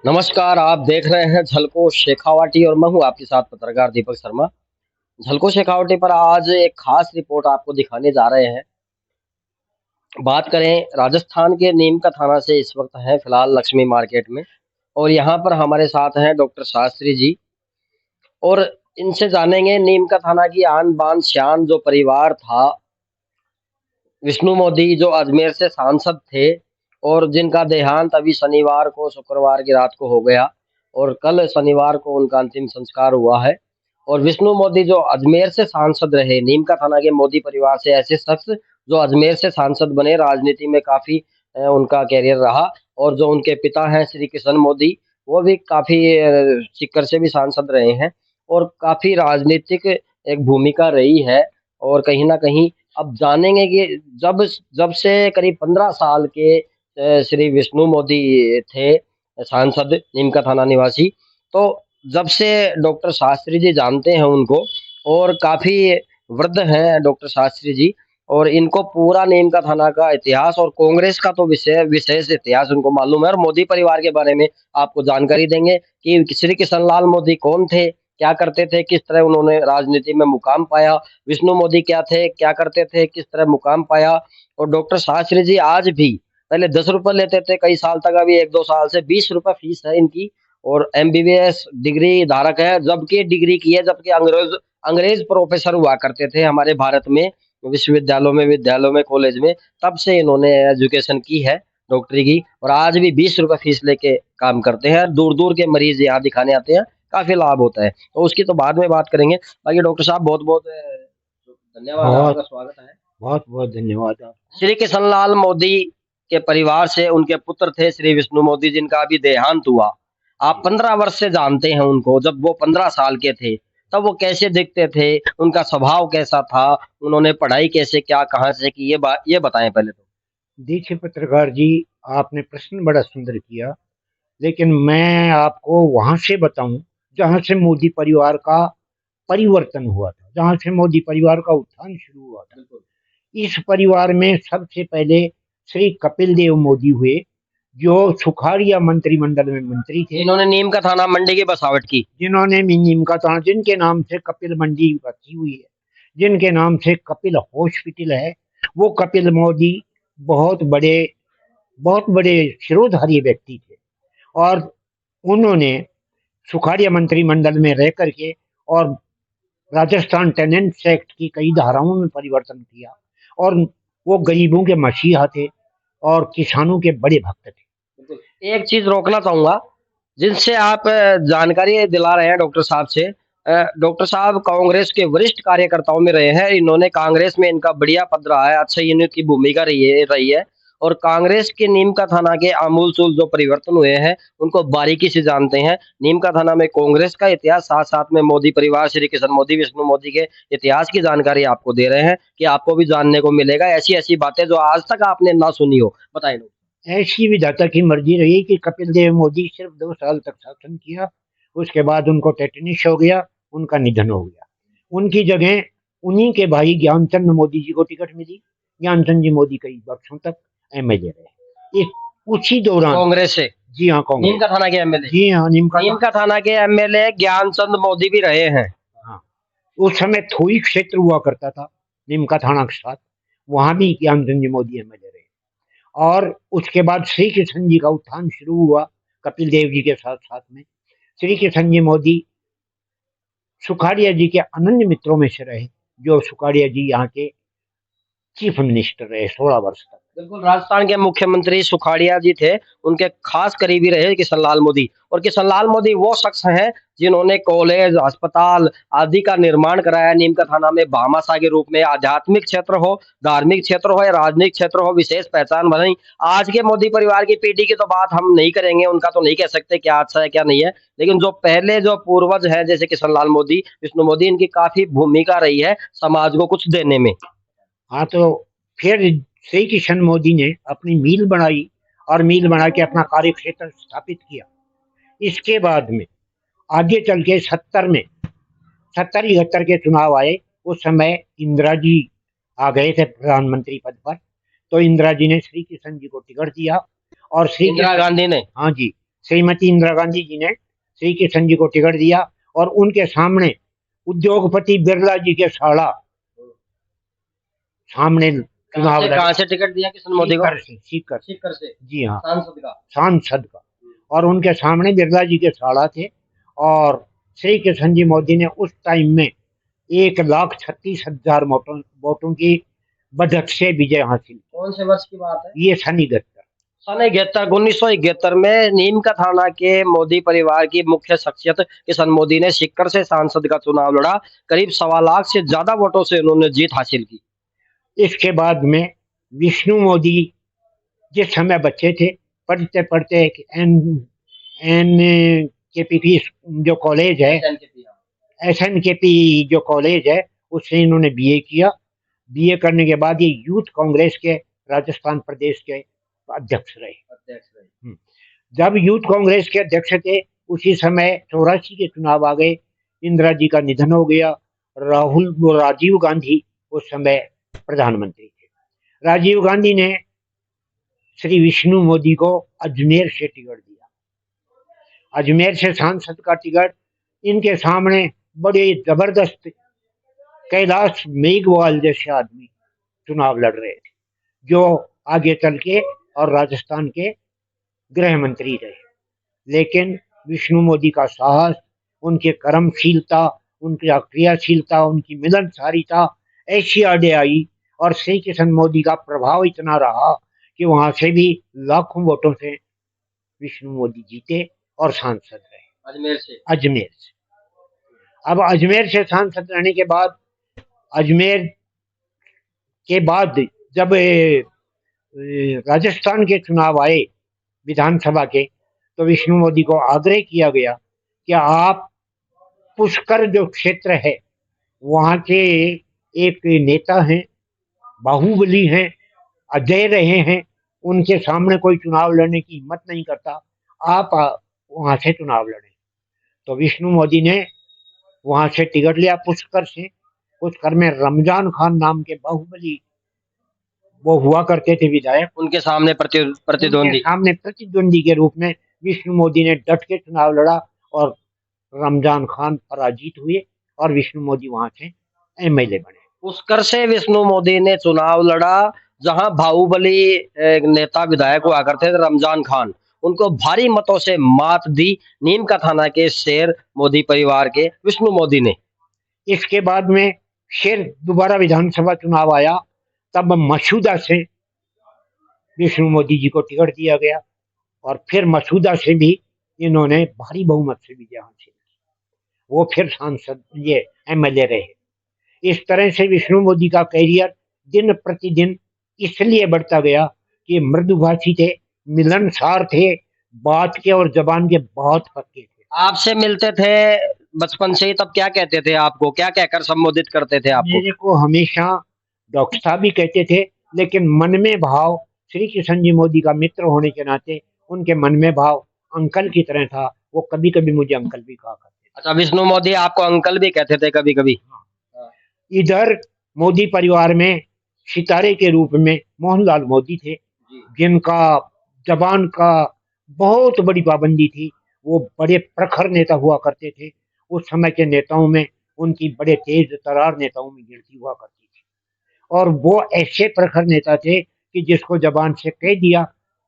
नमस्कार, आप देख रहे हैं झलको शेखावाटी और मैं हूं आपके साथ पत्रकार दीपक शर्मा। झलको शेखावाटी पर आज एक खास रिपोर्ट आपको दिखाने जा रहे हैं। बात करें राजस्थान के नीम का थाना से, इस वक्त हैं फिलहाल लक्ष्मी मार्केट में और यहाँ पर हमारे साथ हैं डॉक्टर शास्त्री जी और इनसे जानेंगे नीम का थाना की आन बान शान। जो परिवार था विष्णु मोदी, जो अजमेर से सांसद थे और जिनका देहांत अभी शनिवार को, शुक्रवार की रात को हो गया और कल शनिवार को उनका अंतिम संस्कार हुआ है। और विष्णु मोदी जो अजमेर से सांसद रहे, नीम का थाना के मोदी परिवार से ऐसे शख्स जो अजमेर से सांसद बने, राजनीति में काफी उनका कैरियर रहा। और जो उनके पिता हैं श्री किशन मोदी, वो भी काफी सीकर से भी सांसद रहे हैं और काफी राजनीतिक एक भूमिका रही है। और कहीं ना कहीं अब जानेंगे कि जब जब से करीब 15 साल के श्री विष्णु मोदी थे सांसद, नीमका थाना निवासी, तो जब से डॉक्टर शास्त्री जी जानते हैं उनको और काफी वृद्ध हैं डॉक्टर शास्त्री जी। और इनको पूरा नीमका थाना का इतिहास और कांग्रेस का तो विशेष इतिहास उनको मालूम है और मोदी परिवार के बारे में आपको जानकारी देंगे कि श्री किशन लाल मोदी कौन थे, क्या करते थे, किस तरह उन्होंने राजनीति में मुकाम पाया। विष्णु मोदी क्या थे, क्या करते थे, किस तरह मुकाम पाया। और डॉक्टर शास्त्री जी आज भी, पहले 10 रुपए लेते थे कई साल तक, अभी 1-2 साल से 20 रुपए फीस है इनकी और एमबीबीएस डिग्री धारक है। जबकि डिग्री की है, जबकि अंग्रेज अंग्रेज प्रोफेसर हुआ करते थे हमारे भारत में, विद्यालयों में कॉलेज में। तब से इन्होंने एजुकेशन की है डॉक्टरी की और आज भी 20 रुपए फीस लेके काम करते हैं। दूर दूर के मरीज यहाँ दिखाने आते हैं, काफी लाभ होता है। तो उसकी तो बाद में बात करेंगे। बाकी डॉक्टर साहब बहुत बहुत धन्यवाद, बहुत आपका स्वागत है। बहुत बहुत धन्यवाद आपका। श्री किशनलाल मोदी के परिवार से उनके पुत्र थे श्री विष्णु मोदी, जिनका अभी देहांत हुआ। आप 15 वर्ष से जानते हैं उनको। जब वो 15 साल के थे तब वो कैसे दिखते थे, उनका स्वभाव कैसा था, उन्होंने पढ़ाई कैसे, क्या, कहाँ से की, ये बताएं पहले तो। देखिए पत्रकार जी, आपने प्रश्न बड़ा सुंदर किया, लेकिन मैं आपको वहां से बताऊं जहां से मोदी परिवार का परिवर्तन हुआ था, जहां से मोदी परिवार का उत्थान शुरू हुआ था। बिल्कुल। इस परिवार में सबसे पहले श्री कपिल देव मोदी हुए, जो सुखाड़िया मंत्रिमंडल में मंत्री थे, इन्होंने नीम का थाना मंडी की बसावट की। जिन्होंने नीम का था, जिनके नाम से कपिल मंडी रखी हुई है, जिनके नाम से कपिल हॉस्पिटल है। वो कपिल मोदी बहुत बड़े बहुत बड़े शिरोधार्य व्यक्ति थे और उन्होंने सुखाड़िया मंत्रिमंडल में रह करके और राजस्थान टेनेंट्स एक्ट की कई धाराओं में परिवर्तन किया और वो गरीबों के मसीहा थे और किसानों के बड़े भक्त थे। बिल्कुल। एक चीज रोकना चाहूंगा, जिनसे आप जानकारी दिला रहे हैं डॉक्टर साहब से। डॉक्टर साहब कांग्रेस के वरिष्ठ कार्यकर्ताओं में रहे हैं। इन्होंने कांग्रेस में इनका बढ़िया पद रहा है, अच्छा इनकी भूमिका रही है। और कांग्रेस के नीम का थाना के आमूल चूल जो परिवर्तन हुए हैं उनको बारीकी से जानते हैं। नीम का थाना में कांग्रेस का इतिहास, साथ साथ में मोदी परिवार, श्री किशन मोदी, विष्णु मोदी के इतिहास की जानकारी आपको दे रहे हैं कि आपको भी जानने को मिलेगा ऐसी ऐसी बातें जो आज तक आपने ना सुनी हो। बताएं। ऐसी विधाता की मर्जी रही कि कपिल देव मोदी सिर्फ 2 साल तक शासन किया, उसके बाद उनको टेटनिस हो गया, उनका निधन हो गया। उनकी जगह उन्हीं के भाई ज्ञानचंद मोदी जी को टिकट मिली। ज्ञानचंद जी मोदी कई वर्षों तक एमएलए रहे। इस उसी दौरान, कांग्रेस से जी हाँ, नीम कांग्रेस, का थाना के एमएलए, जी हाँ, नीम का थाना के एमएलए ज्ञानचंद मोदी भी रहे हैं। हाँ, उस समय थोई क्षेत्र हुआ करता था नीमका थाना के साथ, वहां भी ज्ञानचंद जी मोदी एमएलए रहे। और उसके बाद श्री किशन जी का उत्थान शुरू हुआ कपिल देव जी के साथ साथ में। श्री किशन जी मोदी सुखाड़िया जी के अनन्य मित्रों में से रहे, जो सुखाड़िया जी यहाँ के चीफ मिनिस्टर रहे 16 वर्ष तक। बिल्कुल, राजस्थान के मुख्यमंत्री सुखाड़िया जी थे, उनके खास करीबी रहे किशनलाल मोदी। और किशनलाल मोदी वो शख्स हैं जिन्होंने कॉलेज, अस्पताल आदि का निर्माण कराया नीम का थाना में, भामाशाह के रूप में। आध्यात्मिक क्षेत्र हो, धार्मिक क्षेत्र हो या राजनीतिक क्षेत्र हो, विशेष पहचान बनाई। आज के मोदी परिवार की पीढ़ी की तो बात हम नहीं करेंगे, उनका तो नहीं कह सकते क्या अच्छा है क्या नहीं है, लेकिन जो पहले जो पूर्वज है जैसे किशनलाल मोदी, विष्णु मोदी, इनकी काफी भूमिका रही है समाज को कुछ देने में। हाँ, तो फिर श्री किशन मोदी ने अपनी मील बनाई और मील बना के अपना कार्य क्षेत्र स्थापित किया। इसके बाद में आगे चल के 70 71 के चुनाव आए। उस समय इंदिरा जी आ गए थे प्रधानमंत्री पद पर, तो इंदिरा जी ने श्री किशन जी को टिकट दिया और इंदिरा गांधी ने। हाँ जी, श्रीमती इंदिरा गांधी जी ने श्री किशन जी को टिकट दिया और उनके सामने उद्योगपति बिरला जी के साला सामने चुनाव लड़े। कहाँ से टिकट दिया किशन मोदी को? सीकर से। जी हाँ, सांसद का। और उनके सामने बिरला जी के साला थे और श्री किशन जी मोदी ने उस टाइम में 1,36,000 वोटों की बढ़त से विजय हासिल। कौन से वर्ष की बात है? ये सन 1971 में नीम का थाना के मोदी परिवार की मुख्य शख्सियत किशन मोदी ने सीकर से सांसद का चुनाव लड़ा। करीब 1.25 लाख से ज्यादा वोटों से उन्होंने जीत हासिल की। इसके बाद में विष्णु मोदी जिस समय बच्चे थे, पढ़ते पढ़ते एन के पी जो कॉलेज है, SNKP जो कॉलेज है, उससे इन्होंने बीए किया। बीए करने के बाद ये यूथ कांग्रेस के राजस्थान प्रदेश के अध्यक्ष रहे। जब यूथ कांग्रेस के अध्यक्ष थे उसी समय 84 के चुनाव आ गए। इंदिरा जी का निधन हो गया। राजीव गांधी उस समय प्रधानमंत्री थे। राजीव गांधी ने श्री विष्णु मोदी को अजमेर से टिकट दिया। अजमेर से सांसद का टिकट इनके सामने बड़े जबरदस्त कैलाश मेघवाल जैसे आदमी चुनाव लड़ रहे थे, जो आगे चल के और राजस्थान के गृह मंत्री रहे। लेकिन विष्णु मोदी का साहस, उनके कर्मशीलता, उनकी क्रियाशीलता, उनकी मिलनसारिता ऐसी आड़े आई और श्री किशन मोदी का प्रभाव इतना रहा कि वहां से भी लाखों वोटों से विष्णु मोदी जीते और सांसद रहे अजमेर से। अब अजमेर से सांसद रहने के बाद, अजमेर के बाद जब राजस्थान के चुनाव आए विधानसभा के, तो विष्णु मोदी को आग्रह किया गया कि आप पुष्कर जो क्षेत्र है वहां के एक नेता हैं, बाहुबली हैं, अजय रहे हैं, उनके सामने कोई चुनाव लड़ने की हिम्मत नहीं करता, आप वहां से चुनाव लड़ें। तो विष्णु मोदी ने वहां से टिकट लिया पुष्कर से। पुष्कर में रमजान खान नाम के बाहुबली वो हुआ करते थे विधायक, उनके सामने प्रतिद्वंदी के रूप में विष्णु मोदी ने डट के चुनाव लड़ा और रमजान खान पराजित हुए और विष्णु मोदी वहां से MLA बने। पुष्कर से विष्णु मोदी ने चुनाव लड़ा, जहां बाहुबली नेता विधायक हुआ करते थे रमजान खान, उनको भारी मतों से मात दी नीम का थाना के शेर मोदी परिवार के विष्णु मोदी ने। इसके बाद में फिर दोबारा विधानसभा चुनाव आया, तब मसूदा से विष्णु मोदी जी को टिकट दिया गया और फिर मसूदा से भी इन्होंने भारी बहुमत से विजय हासिल की। वो फिर सांसद ये MLA रहे। इस तरह से विष्णु मोदी का कैरियर दिन प्रतिदिन इसलिए बढ़ता गया कि मृदुभाषी थे, मिलनसार थे, बात के और जबान के बहुत पक्के थे। आपसे मिलते थे बचपन से ही, तब क्या कहते थे आपको, क्या कहकर संबोधित करते थे आपको? मेरे को हमेशा डॉक्टर साहब भी कहते थे, लेकिन मन में भाव श्री किशन जी मोदी का मित्र होने के नाते उनके मन में भाव अंकल की तरह था। वो कभी कभी मुझे अंकल भी कहा करते। अच्छा, विष्णु मोदी आपको अंकल भी कहते थे कभी कभी? इधर मोदी परिवार में सितारे के रूप में मोहनलाल मोदी थे, जिनका जबान का बहुत बड़ी पाबंदी थी। वो बड़े प्रखर नेता हुआ करते थे। उस समय के नेताओं में उनकी बड़े तेज तरार नेताओं में गिनती हुआ करती थी और वो ऐसे प्रखर नेता थे कि जिसको जबान से कह दिया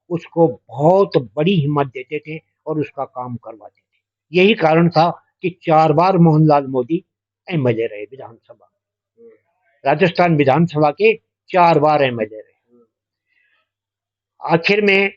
उसको बहुत बड़ी हिम्मत देते थे और उसका काम करवाते थे। यही कारण था कि 4 बार मोहनलाल मोदी MLA रहे विधानसभा, राजस्थान विधानसभा के 4 बार MLA रहे। आखिर में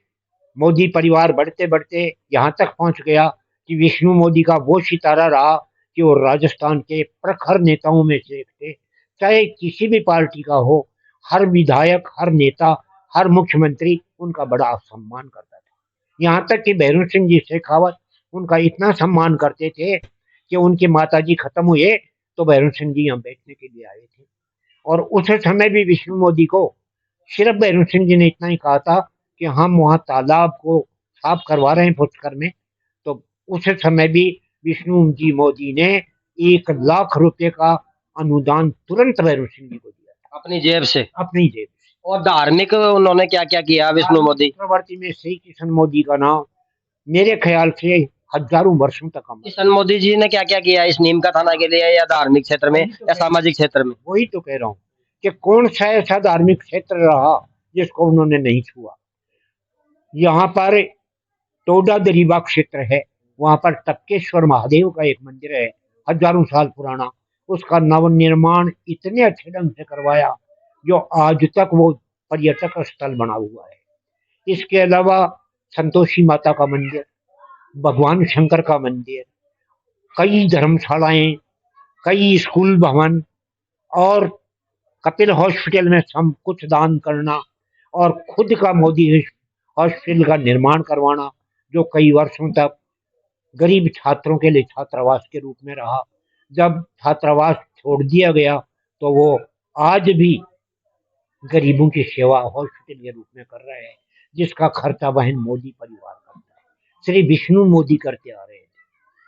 मोदी परिवार बढ़ते बढ़ते यहाँ तक पहुंच गया कि विष्णु मोदी का वो सितारा रहा कि वो राजस्थान के प्रखर नेताओं में से एक थे। चाहे किसी भी पार्टी का हो, हर विधायक, हर नेता, हर मुख्यमंत्री उनका बड़ा सम्मान करता था। यहाँ तक कि भैरू सिंह जी शेखावत उनका इतना सम्मान करते थे कि उनके माताजी खत्म हुए तो भैरू सिंह जी यहाँ बैठने के लिए आए थे। और उस समय भी विष्णु मोदी को सिर्फ भैरू सिंह जी ने इतना ही कहा था कि हम वहाँ तालाब को साफ करवा रहे हैं पुष्कर में, तो उस समय भी विष्णु जी मोदी ने 1 लाख रुपए का अनुदान तुरंत भैरू सिंह जी को दिया था अपनी जेब से। और धार्मिक उन्होंने क्या क्या किया विष्णु मोदी? चक्रवर्ती में श्री किशन मोदी का नाम मेरे ख्याल से हजारों वर्षों तक अमर। किशन मोदी जी ने क्या क्या किया इस नीम का थाना के लिए, या धार्मिक क्षेत्र में या सामाजिक क्षेत्र में? वही तो कह रहा हूँ कि कौन सा ऐसा धार्मिक क्षेत्र रहा जिसको उन्होंने नहीं छुआ। यहाँ पर टोडा दरीबा क्षेत्र है, वहां पर टपकेश्वर महादेव का एक मंदिर है, हजारों साल पुराना। उसका नवनिर्माण इतने अच्छे ढंग से करवाया जो आज तक वो पर्यटक स्थल बना हुआ है। इसके अलावा संतोषी माता का मंदिर, भगवान शंकर का मंदिर, कई धर्मशालाएं, कई स्कूल भवन, और कपिल हॉस्पिटल में सब कुछ दान करना, और खुद का मोदी हॉस्पिटल का निर्माण करवाना, जो कई वर्षों तक गरीब छात्रों के लिए छात्रावास के रूप में रहा। जब छात्रावास छोड़ दिया गया तो वो आज भी गरीबों की सेवा हॉस्पिटल के रूप में कर रहे हैं, जिसका खर्चा वहन मोदी परिवार करता है। श्री विष्णु मोदी करते आ रहे हैं,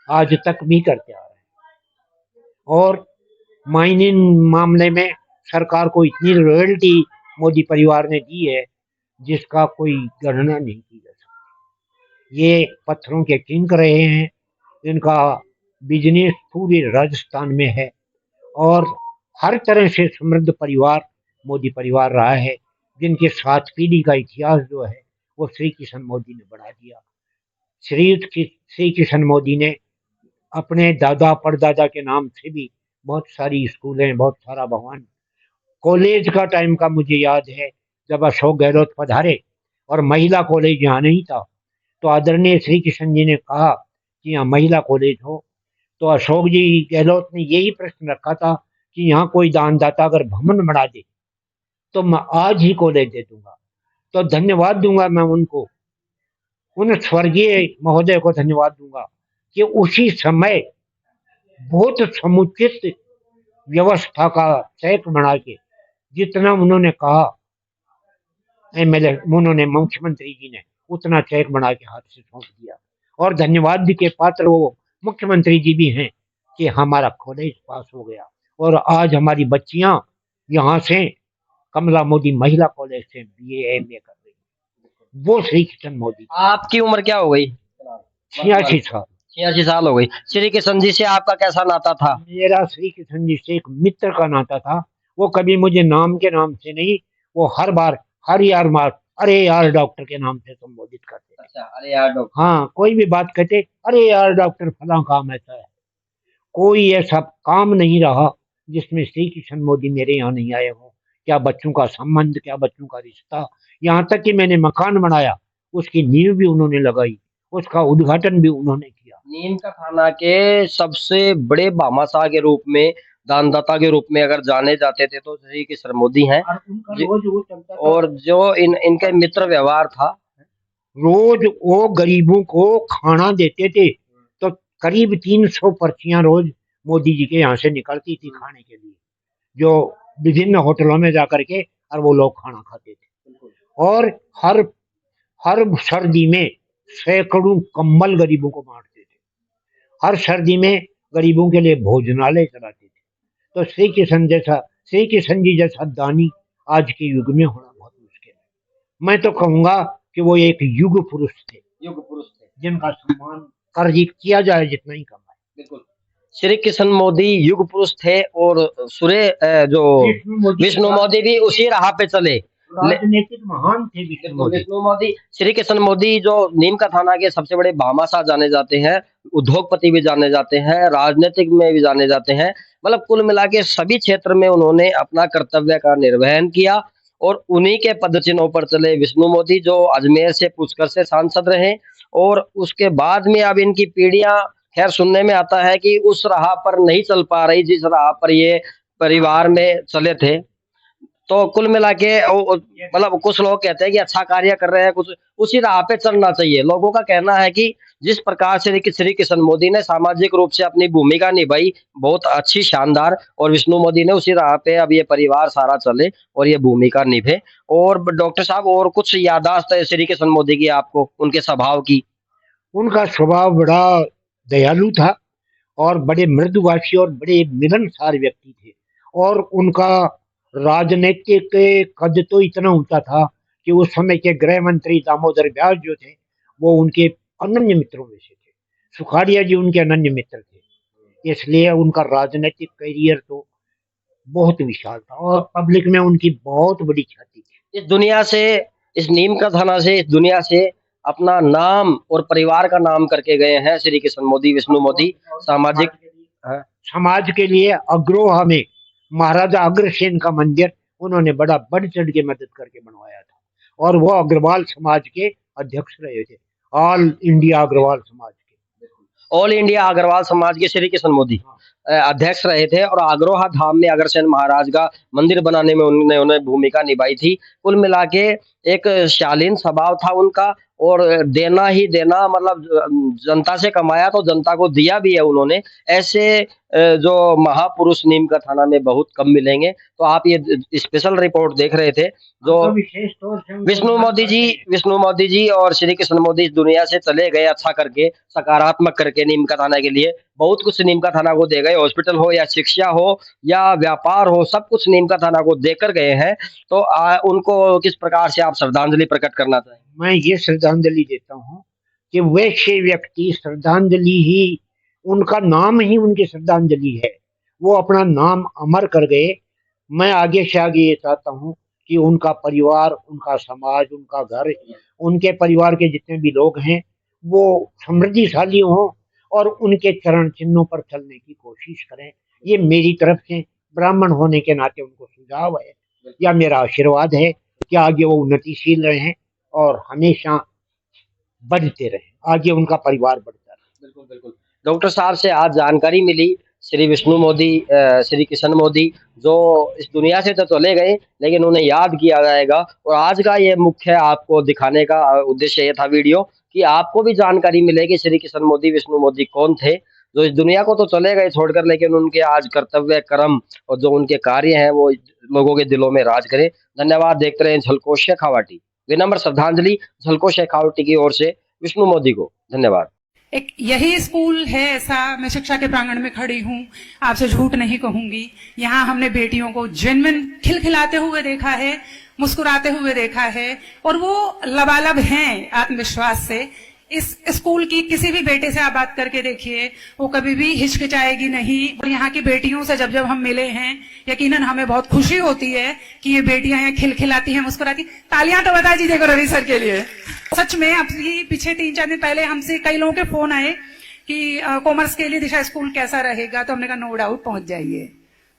आज तक भी करते आ रहे हैं। और माइनिंग मामले में सरकार को इतनी रॉयल्टी मोदी परिवार ने दी है जिसका कोई गणना नहीं की जा सकती। ये पत्थरों के किंग रहे हैं, इनका बिजनेस पूरे राजस्थान में है, और हर तरह से समृद्ध परिवार मोदी परिवार रहा है, जिनके 7 पीढ़ी का इतिहास जो है वो श्री किशन मोदी ने बढ़ा दिया। श्री किशन मोदी ने अपने दादा परदादा के नाम से भी बहुत सारी स्कूलें, बहुत सारा भवन, कॉलेज का टाइम का मुझे याद है जब अशोक गहलोत पधारे और महिला कॉलेज यहाँ नहीं था, तो आदरणीय श्री किशन जी ने कहा कि यहाँ महिला कॉलेज हो, तो अशोक जी गहलोत ने यही प्रश्न रखा था कि यहाँ कोई दानदाता अगर भवन बना दे तो मैं आज ही कॉलेज दे दूंगा। तो धन्यवाद दूंगा मैं उनको, उन स्वर्गीय महोदय को धन्यवाद दूंगा कि उसी समय बहुत समुचित व्यवस्था का चेक बना के, जितना उन्होंने कहा एमएलए, उन्होंने मुख्यमंत्री जी ने उतना चेक बना के हाथ से सौंप दिया। और धन्यवाद के पात्र वो मुख्यमंत्री जी भी हैं कि हमारा कॉलेज पास हो गया, और आज हमारी बच्चियां यहाँ से कमला मोदी महिला कॉलेज से बीए एमए कर रही है। वो श्री किशन मोदी। आपकी उम्र क्या हो गई? 86 साल। 86 साल हो गई। श्री किशन जी से आपका कैसा नाता था? मेरा श्री किशन जी से एक मित्र का नाता था। वो कभी मुझे नाम के नाम से नहीं, वो हर बार हर यार मार अरे यार डॉक्टर के नाम से संबोधित करते। अच्छा, अरे यार डॉक्टर। हाँ, कोई भी बात कहते अरे यार डॉक्टर फला काम ऐसा है। कोई ऐसा काम नहीं रहा जिसमें श्री किशन मोदी मेरे यहाँ नहीं आए हो। क्या बच्चों का संबंध, क्या बच्चों का रिश्ता, यहाँ तक कि मैंने मकान बनाया उसकी नींव भी उन्होंने लगाई, उसका उद्घाटन भी उन्होंने किया। नीम का थाना के सबसे बड़े भामाशाह के रूप में, दानदाता के रूप में अगर जाने जाते थे तो श्री किशन मोदी हैं। और जो इनके मित्र व्यवहार था, रोज वो गरीबों को खाना देते थे, तो करीब 300 पर्चियां रोज मोदी जी के यहाँ से निकलती थी खाने के लिए, जो विभिन्न होटलों में जाकर के और वो लोग खाना खाते थे। और हर हर सर्दी में सैकड़ों कंबल गरीबों को बांटते थे। हर सर्दी में गरीबों के लिए भोजनालय चलाते थे। तो श्री किशन जी जैसा दानी आज के युग में होना बहुत मुश्किल है। मैं तो कहूंगा कि वो एक युग पुरुष थे, जिनका सम्मान किया जाए जितना ही कम है। बिल्कुल, श्री किशन मोदी युग पुरुष थे, और जो विष्णु मोदी भी उसी राह पे चले, राजनीतिक महान थे विष्णु मोदी। श्री किशन मोदी जो नीम का थाना के सबसे बड़े भामाशाह जाने जाते हैं, उद्योगपति भी जाने जाते हैं, राजनीतिक में भी जाने जाते हैं। मतलब कुल मिला के सभी क्षेत्र में उन्होंने अपना कर्तव्य का निर्वहन किया, और उन्हीं के पद चिन्हों पर चले विष्णु मोदी, जो अजमेर से पुष्कर से सांसद रहे। और उसके बाद में अब इनकी पीढ़ियां, खैर सुनने में आता है कि उस राह पर नहीं चल पा रही जिस राह पर ये परिवार में चले थे। तो कुल मिला के मतलब कुछ लोग कहते हैं कि अच्छा कार्य कर रहे हैं, कुछ उसी राह पे चलना चाहिए। लोगों का कहना है कि जिस प्रकार से श्री किशन मोदी ने सामाजिक रूप से अपनी भूमिका निभाई, बहुत अच्छी, शानदार, और विष्णु मोदी ने उसी राह पे अब ये परिवार सारा चले और ये भूमिका निभे। और डॉक्टर साहब, और कुछ याददाश्त है श्री किशन मोदी की आपको, उनके स्वभाव की? उनका स्वभाव बड़ा दयालु था, और बड़े मृदुभाषी और बड़े मिलनसार व्यक्ति थे। और उनका राजनीतिक कद तो इतना ऊंचा था कि उस समय के गृह मंत्री दामोदर व्यास जो थे, वो उनके अनन्य मित्रों में से थे। सुखाड़िया जी उनके अनन्य मित्र थे, इसलिए उनका राजनीतिक करियर तो बहुत विशाल था और पब्लिक में उनकी बहुत बड़ी ख्याति थी। इस दुनिया से, इस नीम का थाना से, इस दुनिया से अपना नाम और परिवार का नाम करके गए हैं श्री कृष्ण मोदी, विष्णु मोदी। सामाजिक समाज के लिए अग्रोहा में महाराजा अग्रसेन का मंदिर उन्होंने बड़ा बढ़ चढ़ के मदद करके बनवाया था और वो अग्रवाल समाज के अध्यक्ष रहे थे, ऑल इंडिया अग्रवाल समाज के। ऑल इंडिया अग्रवाल समाज के श्री कृष्ण मोदी अध्यक्ष रहे थे और अग्रोहा धाम में अग्रसेन महाराज का मंदिर बनाने में उन्होंने भूमिका निभाई थी। कुल मिला के एक शालीन स्वभाव था उनका और देना ही देना, मतलब जनता से कमाया तो जनता को दिया भी है उन्होंने। ऐसे जो महापुरुष नीम का थाना में बहुत कम मिलेंगे। तो आप ये स्पेशल रिपोर्ट देख रहे थे जो विशेष तौर से विष्णु मोदी जी और श्री कृष्ण मोदी इस दुनिया से चले गए अच्छा करके, सकारात्मक करके नीम का थाना के लिए बहुत कुछ नीम का थाना को दे गए। हॉस्पिटल हो या शिक्षा हो या व्यापार हो, सब कुछ नीम का थाना को देकर गए हैं। तो उनको किस प्रकार से आप श्रद्धांजलि प्रकट करना चाहेंगे? मैं ये श्रद्धांजलि देता हूँ कि वैसे व्यक्ति श्रद्धांजलि ही, उनका नाम ही उनकी श्रद्धांजलि है। वो अपना नाम अमर कर गए। मैं आगे से आगे ये चाहता हूँ कि उनका परिवार, उनका समाज, उनका घर, उनके परिवार के जितने भी लोग हैं वो समृद्धिशाली हों और उनके चरण चिन्हों पर चलने की कोशिश करें। ये मेरी तरफ से ब्राह्मण होने के नाते उनको सुझाव है या मेरा आशीर्वाद है कि आगे वो उन्नतिशील रहें और हमेशा बढ़ते रहे, आगे उनका परिवार बढ़ता रहे। बिल्कुल बिल्कुल। डॉक्टर साहब से आज जानकारी मिली, श्री विष्णु मोदी, श्री कृष्ण मोदी जो इस दुनिया से तो चले गए लेकिन उन्हें याद किया जाएगा। और आज का ये मुख्य आपको दिखाने का उद्देश्य ये था वीडियो कि आपको भी जानकारी मिले कि श्री कृष्ण मोदी, विष्णु मोदी कौन थे जो इस दुनिया को तो चले गए छोड़कर, लेकिन उनके आज कर्तव्य, कर्म और जो उनके कार्य हैं वो लोगों के दिलों में राज करें। धन्यवाद। देखते रहे झलको शेखावाटी। विनम्र श्रद्धांजलि झलको शेखावाटी की ओर से विष्णु मोदी को। धन्यवाद। एक यही स्कूल है ऐसा, मैं शिक्षा के प्रांगण में खड़ी हूँ, आपसे झूठ नहीं कहूंगी। यहाँ हमने बेटियों को जेन्युइन खिलखिलाते हुए देखा है, मुस्कुराते हुए देखा है और वो लबालब हैं आत्मविश्वास से। इस स्कूल की किसी भी बेटे से आप बात करके देखिए, वो कभी भी हिचकिचाएगी नहीं। और यहाँ की बेटियों से जब जब हम मिले हैं, यकीनन हमें बहुत खुशी होती है कि ये बेटियां यहाँ खिलखिलाती हैं, मुस्कुराती। तालियां तो बता दीजिएगा रवि सर के लिए। सच में अभी पीछे 3-4 दिन पहले हमसे कई लोगों के फोन आए कि कॉमर्स के लिए दिशा स्कूल कैसा रहेगा, तो हमने कहा नो डाउट पहुंच जाइए,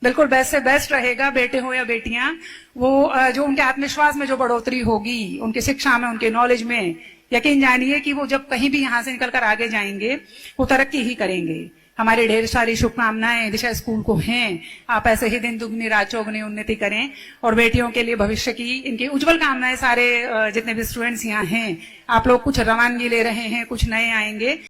बिल्कुल बेस्ट से बेस्ट रहेगा। बेटे हो या बेटियां, वो जो उनके आत्मविश्वास में जो बढ़ोतरी होगी, उनकी शिक्षा में, उनके नॉलेज में, यकीन जानिए कि वो जब कहीं भी यहाँ से निकलकर आगे जाएंगे वो तरक्की ही करेंगे। हमारी ढेर सारी शुभकामनाएं दिशा स्कूल को हैं। आप ऐसे ही दिन दुगनी रात चौगुनी उन्नति करें और बेटियों के लिए भविष्य की इनकी उज्जवल कामनाएं। सारे जितने भी स्टूडेंट्स यहाँ हैं, आप लोग कुछ रवानगी ले रहे हैं, कुछ नए आएंगे।